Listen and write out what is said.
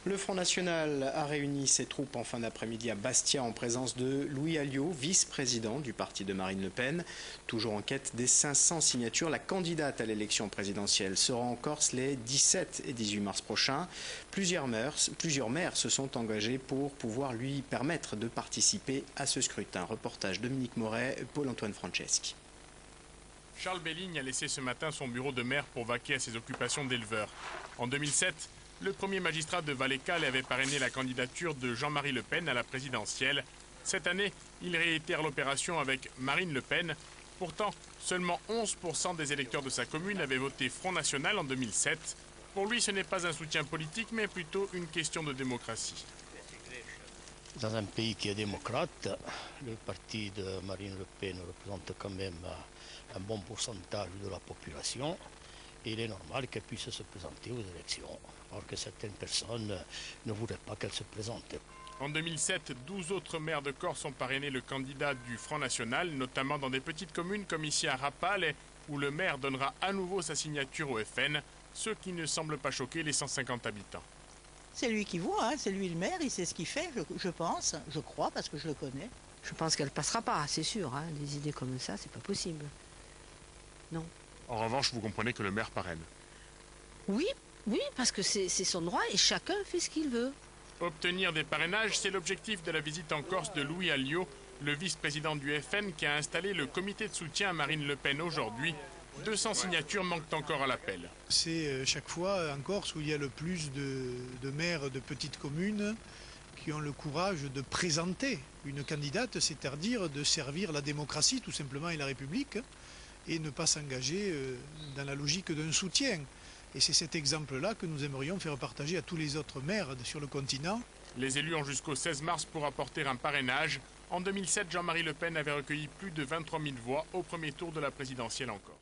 Le Front National a réuni ses troupes en fin d'après-midi à Bastia en présence de Louis Alliot, vice-président du parti de Marine Le Pen. Toujours en quête des 500 signatures, la candidate à l'élection présidentielle sera en Corse les 17 et 18 mars prochains. Plusieurs maires se sont engagés pour pouvoir lui permettre de participer à ce scrutin. Reportage Dominique Moret, Paul-Antoine Franceschi. Charles Belligne a laissé ce matin son bureau de maire pour vaquer à ses occupations d'éleveur. En 2007, le premier magistrat de Vallecale avait parrainé la candidature de Jean-Marie Le Pen à la présidentielle. Cette année, il réitère l'opération avec Marine Le Pen. Pourtant, seulement 11% des électeurs de sa commune avaient voté Front National en 2007. Pour lui, ce n'est pas un soutien politique, mais plutôt une question de démocratie. Dans un pays qui est démocrate, le parti de Marine Le Pen représente quand même un bon pourcentage de la population. Et il est normal qu'elle puisse se présenter aux élections, alors que certaines personnes ne voudraient pas qu'elle se présente. En 2007, 12 autres maires de Corse ont parrainé le candidat du Front National, notamment dans des petites communes comme ici à Rapale, où le maire donnera à nouveau sa signature au FN, ce qui ne semble pas choquer les 150 habitants. C'est lui qui voit, c'est lui le maire, il sait ce qu'il fait, je pense, je crois, parce que je le connais. Je pense qu'elle ne passera pas, c'est sûr. Des idées comme ça, c'est pas possible. Non. En revanche, vous comprenez que le maire parraine. Oui, parce que c'est son droit et chacun fait ce qu'il veut. Obtenir des parrainages, c'est l'objectif de la visite en Corse de Louis Alliot, le vice-président du FN qui a installé le comité de soutien à Marine Le Pen aujourd'hui. 200 signatures manquent encore à l'appel. C'est chaque fois en Corse où il y a le plus de maires de petites communes qui ont le courage de présenter une candidate, c'est-à-dire de servir la démocratie tout simplement et la République, et ne pas s'engager dans la logique d'un soutien. Et c'est cet exemple-là que nous aimerions faire partager à tous les autres maires sur le continent. Les élus ont jusqu'au 16 mars pour apporter un parrainage. En 2007, Jean-Marie Le Pen avait recueilli plus de 23 000 voix au premier tour de la présidentielle en Corse.